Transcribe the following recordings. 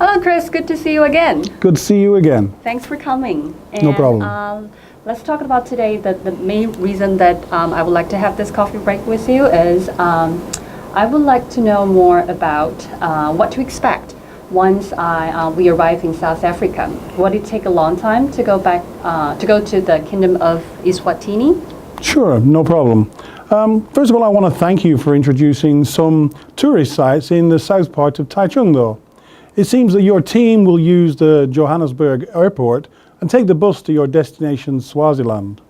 Hello, Chris. Good to see you again. Good to see you again. Thanks for coming. No problem. Let's talk about today. The main reason that I would like to have this coffee break with you is I would like to know more about what to expect once we arrive in South Africa. Would it take a long time to go back to go to the Kingdom of Eswatini? Sure, no problem. First of all, I want to thank you for introducing some tourist sites in the south part of Taichung, though. It seems that your team will use the Johannesburg airport and take the bus to your destination, Swaziland.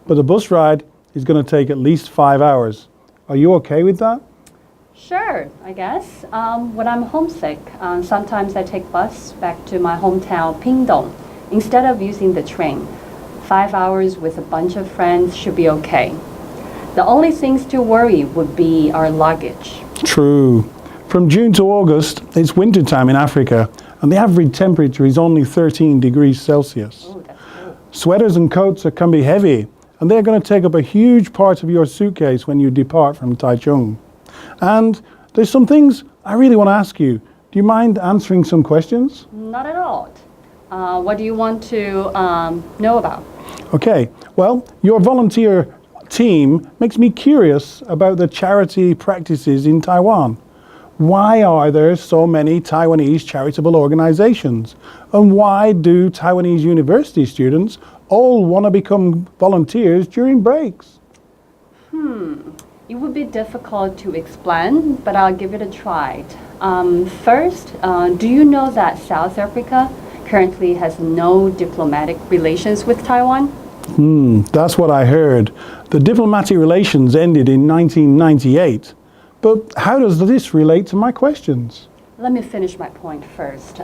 But the bus ride is going to take at least 5 hours. Are you okay with that? Sure, I guess. When I'm homesick, sometimes I take bus back to my hometown, Pingdong, instead of using the train. 5 hours with a bunch of friends should be okay. The only things to worry would be our luggage. True. From June to August, it's winter time in Africa, and the average temperature is only 13 degrees Celsius. Oh, that's cool. Sweaters and coats can be heavy, and they're going to take up a huge part of your suitcase when you depart from Taichung. And there's some things I really want to ask you. Do you mind answering some questions? Not at all. What do you want to know about? Okay, well, your volunteer team makes me curious about the charity practices in Taiwan. Why are there so many Taiwanese charitable organizations? And why do Taiwanese university students all want to become volunteers during breaks? It would be difficult to explain, but I'll give it a try. First, do you know that South Africa currently has no diplomatic relations with Taiwan? That's what I heard. The diplomatic relations ended in 1998. But how does this relate to my questions? Let me finish my point first.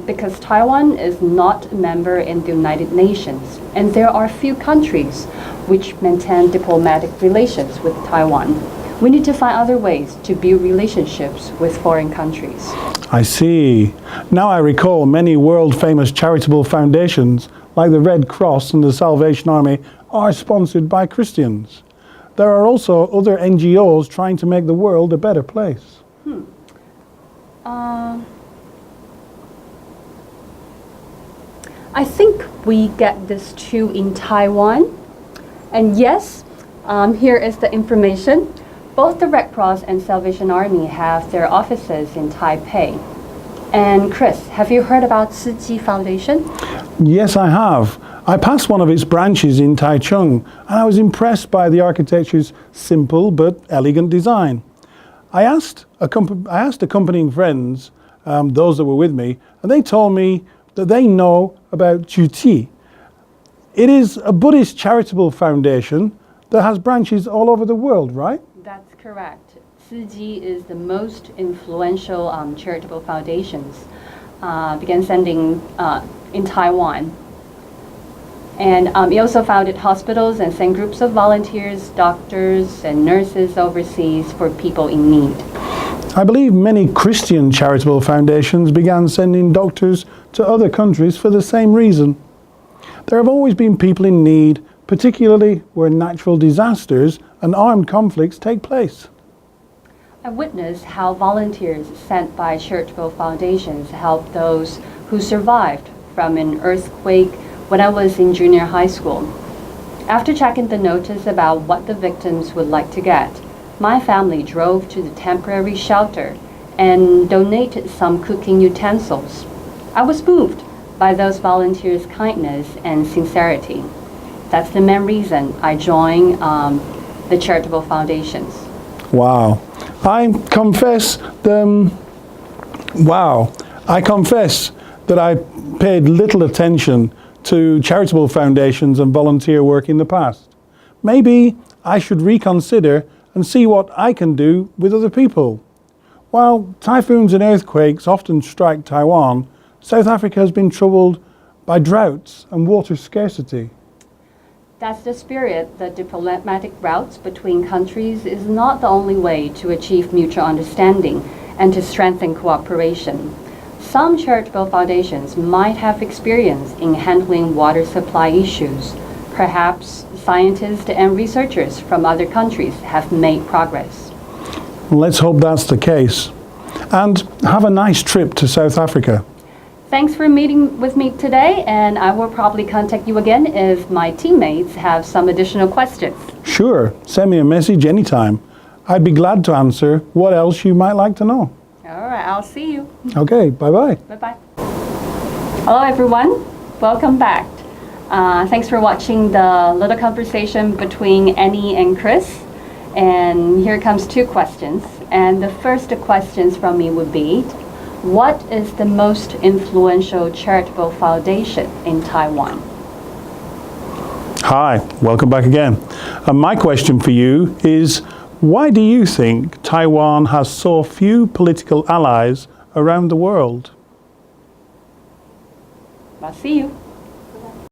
Because Taiwan is not a member in the United Nations, and there are few countries which maintain diplomatic relations with Taiwan. We need to find other ways to build relationships with foreign countries. I see. Now I recall many world-famous charitable foundations, like the Red Cross and the Salvation Army, are sponsored by Christians. There are also other NGOs trying to make the world a better place. I think we get this too in Taiwan. And yes, here is the information. Both the Red Cross and Salvation Army have their offices in Taipei. And Chris, have you heard about Tzu Chi Foundation? Yes, I have. I passed one of its branches in Taichung, and I was impressed by the architecture's simple but elegant design. I asked accompanying friends, those that were with me, and they told me that they know about Tzu Chi. It is a Buddhist charitable foundation that has branches all over the world, right? That's correct. Tzu Chi is the most influential charitable foundations. Began sending in Taiwan. And he also founded hospitals and sent groups of volunteers, doctors, and nurses overseas for people in need. I believe many Christian charitable foundations began sending doctors to other countries for the same reason. There have always been people in need, particularly where natural disasters and armed conflicts take place. I witnessed how volunteers sent by charitable foundations helped those who survived from an earthquake when I was in junior high school. After checking the notice about what the victims would like to get, my family drove to the temporary shelter and donated some cooking utensils. I was moved by those volunteers' kindness and sincerity. That's the main reason I joined the charitable foundations. Wow. I confess that I paid little attention to charitable foundations and volunteer work in the past. Maybe I should reconsider and see what I can do with other people. While typhoons and earthquakes often strike Taiwan, South Africa has been troubled by droughts and water scarcity. That's the spirit. The diplomatic routes between countries is not the only way to achieve mutual understanding and to strengthen cooperation. Some charitable foundations might have experience in handling water supply issues. Perhaps scientists and researchers from other countries have made progress. Let's hope that's the case. And have a nice trip to South Africa. Thanks for meeting with me today, and I will probably contact you again if my teammates have some additional questions. Sure, send me a message anytime. I'd be glad to answer what else you might like to know. All right, I'll see you. Okay, bye-bye. Bye-bye. Hello, everyone. Welcome back. Thanks for watching the little conversation between Annie and Chris. And here comes two questions. And the first questions from me would be, what is the most influential charitable foundation in Taiwan? Hi, welcome back again. My question for you is, why do you think Taiwan has so few political allies around the world? I'll see you.